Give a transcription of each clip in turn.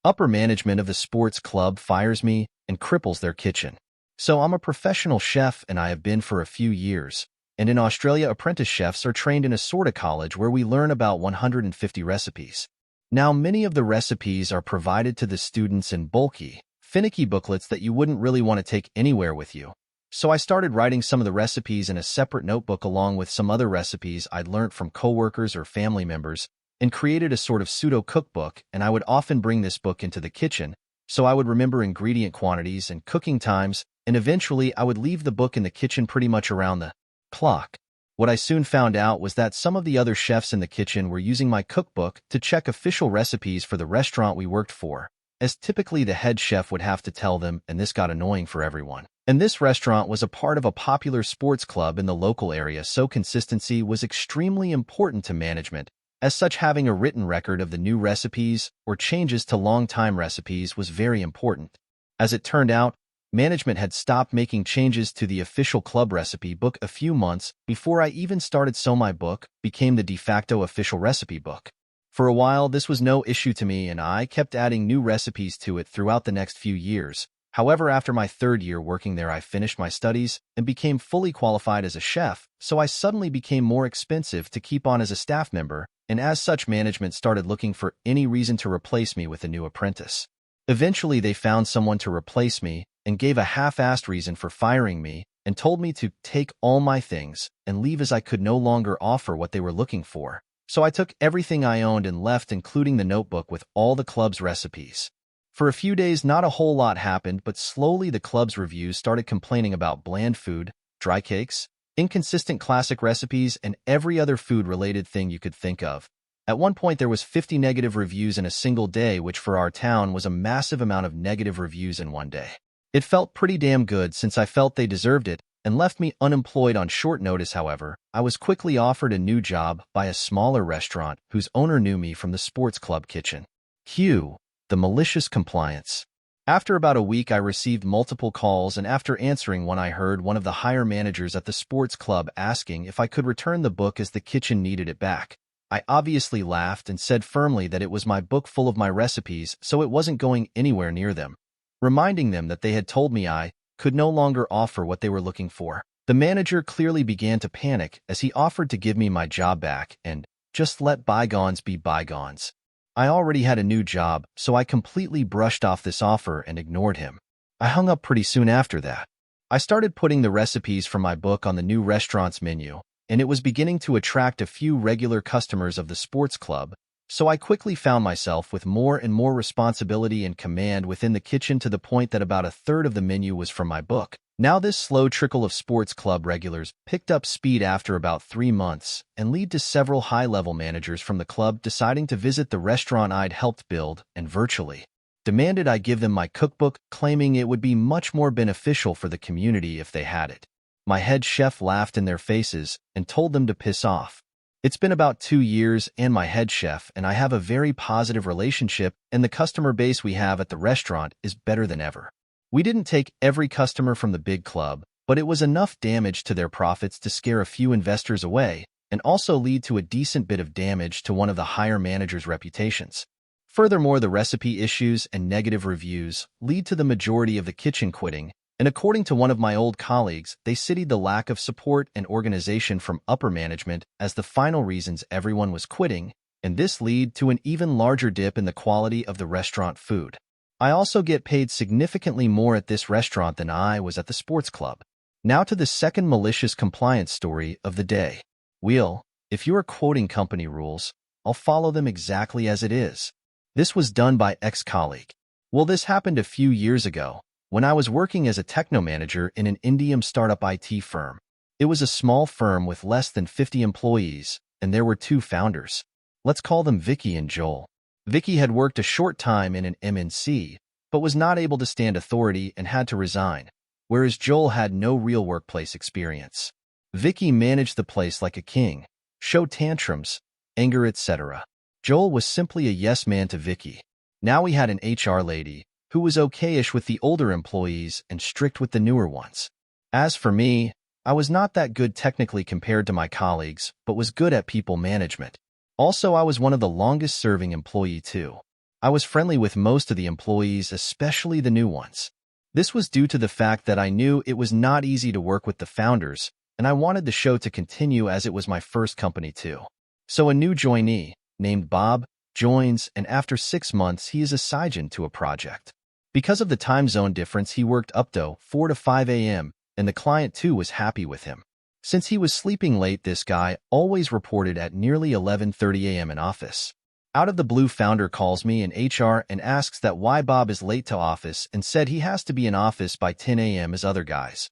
Upper management of the sports club fires me and cripples their kitchen. So I'm a professional chef and I have been for a few years. And in Australia, apprentice chefs are trained in a sort of college where we learn about 150 recipes. Now, many of the recipes are provided to the students in bulky, finicky booklets that you wouldn't really want to take anywhere with you. So I started writing some of the recipes in a separate notebook along with some other recipes I'd learned from coworkers or family members, and created a sort of pseudo-cookbook, and I would often bring this book into the kitchen, so I would remember ingredient quantities and cooking times, and eventually I would leave the book in the kitchen pretty much around the clock. What I soon found out was that some of the other chefs in the kitchen were using my cookbook to check official recipes for the restaurant we worked for, as typically the head chef would have to tell them, and this got annoying for everyone. And this restaurant was a part of a popular sports club in the local area, so consistency was extremely important to management. As such, having a written record of the new recipes or changes to long-time recipes was very important. As it turned out, management had stopped making changes to the official club recipe book a few months before I even started, so my book became the de facto official recipe book. For a while, this was no issue to me, and I kept adding new recipes to it throughout the next few years. However, after my third year working there, I finished my studies and became fully qualified as a chef, so I suddenly became more expensive to keep on as a staff member, and as such, management started looking for any reason to replace me with a new apprentice. Eventually, they found someone to replace me and gave a half-assed reason for firing me and told me to take all my things and leave as I could no longer offer what they were looking for. So I took everything I owned and left, including the notebook with all the club's recipes. For a few days, not a whole lot happened, but slowly the club's reviews started complaining about bland food, dry cakes, inconsistent classic recipes, and every other food-related thing you could think of. At one point, there was 50 negative reviews in a single day, which for our town was a massive amount of negative reviews in one day. It felt pretty damn good since I felt they deserved it and left me unemployed on short notice. However, I was quickly offered a new job by a smaller restaurant whose owner knew me from the sports club kitchen. Cue the malicious compliance. After about a week, I received multiple calls, and after answering one, I heard one of the higher managers at the sports club asking if I could return the book as the kitchen needed it back. I obviously laughed and said firmly that it was my book full of my recipes, so it wasn't going anywhere near them, reminding them that they had told me I could no longer offer what they were looking for. The manager clearly began to panic as he offered to give me my job back and just let bygones be bygones. I already had a new job, so I completely brushed off this offer and ignored him. I hung up pretty soon after that. I started putting the recipes from my book on the new restaurant's menu, and it was beginning to attract a few regular customers of the sports club, so I quickly found myself with more and more responsibility and command within the kitchen, to the point that about a third of the menu was from my book. Now this slow trickle of sports club regulars picked up speed after about 3 months and led to several high-level managers from the club deciding to visit the restaurant I'd helped build and virtually demanded I give them my cookbook, claiming it would be much more beneficial for the community if they had it. My head chef laughed in their faces and told them to piss off. It's been about 2 years, and my head chef and I have a very positive relationship, and the customer base we have at the restaurant is better than ever. We didn't take every customer from the big club, but it was enough damage to their profits to scare a few investors away and also lead to a decent bit of damage to one of the higher managers' reputations. Furthermore, the recipe issues and negative reviews lead to the majority of the kitchen quitting, and according to one of my old colleagues, they cited the lack of support and organization from upper management as the final reasons everyone was quitting, and this led to an even larger dip in the quality of the restaurant food. I also get paid significantly more at this restaurant than I was at the sports club. Now to the second malicious compliance story of the day. Will, if you are quoting company rules, I'll follow them exactly as it is. This was done by ex-colleague. Well, this happened a few years ago when I was working as a techno manager in an Indian startup IT firm. It was a small firm with less than 50 employees, and there were 2 founders. Let's call them Vicky and Joel. Vicky had worked a short time in an MNC, but was not able to stand authority and had to resign, whereas Joel had no real workplace experience. Vicky managed the place like a king, showed tantrums, anger, etc. Joel was simply a yes man to Vicky. Now we had an HR lady who was okayish with the older employees and strict with the newer ones. As for me, I was not that good technically compared to my colleagues, but was good at people management. Also, I was one of the longest-serving employee too. I was friendly with most of the employees, especially the new ones. This was due to the fact that I knew it was not easy to work with the founders, and I wanted the show to continue as it was my first company too. So a new joinee, named Bob, joins, and after 6 months he is assigned to a project. Because of the time zone difference, he worked up to 4 to 5 a.m., and the client too was happy with him. Since he was sleeping late, this guy always reported at nearly 11:30 a.m. in office. Out of the blue, founder calls me in HR and asks that why Bob is late to office and said he has to be in office by 10 a.m. as other guys.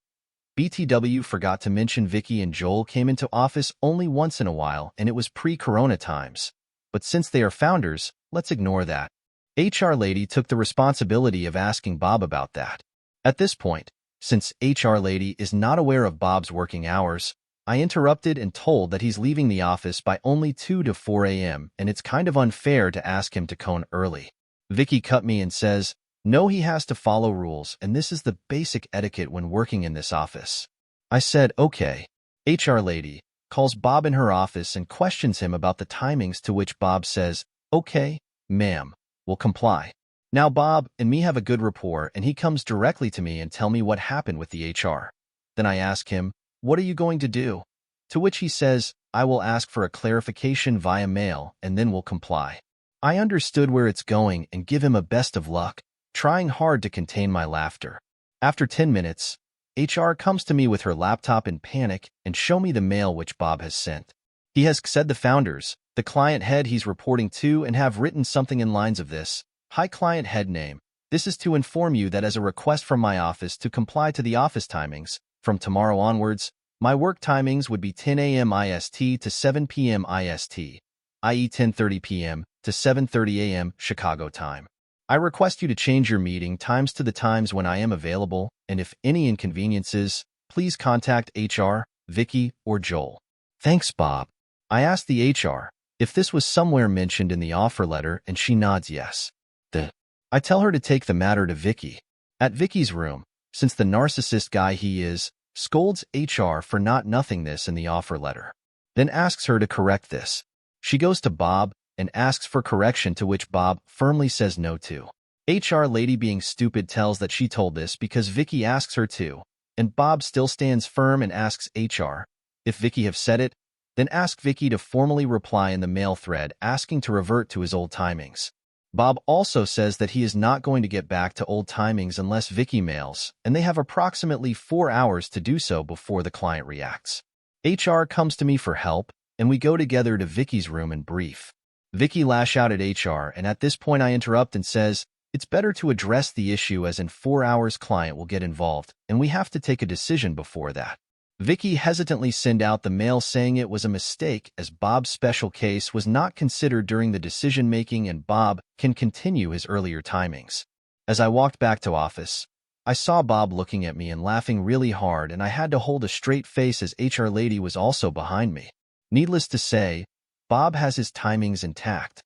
BTW forgot to mention Vicky and Joel came into office only once in a while, and it was pre-corona times. But since they are founders, let's ignore that. HR lady took the responsibility of asking Bob about that. At this point, since HR lady is not aware of Bob's working hours, I interrupted and told that he's leaving the office by only 2 to 4 a.m. and it's kind of unfair to ask him to come early. Vicky cut me and says, no, he has to follow rules, and this is the basic etiquette when working in this office. I said, okay. HR lady calls Bob in her office and questions him about the timings, to which Bob says, okay, ma'am, we'll comply. Now Bob and me have a good rapport, and he comes directly to me and tell me what happened with the HR. Then I ask him, what are you going to do? To which he says, I will ask for a clarification via mail and then we'll comply. I understood where it's going and give him a best of luck, trying hard to contain my laughter. After 10 minutes, HR comes to me with her laptop in panic and show me the mail which Bob has sent. He has said the founders, the client head he's reporting to, and have written something in lines of this. Hi, client head name. This is to inform you that as a request from my office to comply to the office timings, from tomorrow onwards, my work timings would be 10 a.m. IST to 7 p.m. IST, i.e. 10:30 p.m. to 7:30 a.m. Chicago time. I request you to change your meeting times to the times when I am available, and if any inconveniences, please contact HR, Vicky, or Joel. Thanks, Bob. I asked the HR if this was somewhere mentioned in the offer letter, and she nods yes. I tell her to take the matter to Vicky. At Vicky's room, since the narcissist guy he is, scolds HR for not nothing this in the offer letter. Then asks her to correct this. She goes to Bob and asks for correction, to which Bob firmly says no to. HR lady, being stupid, tells that she told this because Vicky asks her to, and Bob still stands firm and asks HR if Vicky have said it, then ask Vicky to formally reply in the mail thread asking to revert to his old timings. Bob also says that he is not going to get back to old timings unless Vicky mails, and they have approximately 4 hours to do so before the client reacts. HR comes to me for help, and we go together to Vicky's room and brief. Vicky lash out at HR, and at this point I interrupt and says, it's better to address the issue as in 4 hours client will get involved, and we have to take a decision before that. Vicky hesitantly sent out the mail saying it was a mistake as Bob's special case was not considered during the decision-making and Bob can continue his earlier timings. As I walked back to office, I saw Bob looking at me and laughing really hard, and I had to hold a straight face as HR lady was also behind me. Needless to say, Bob has his timings intact.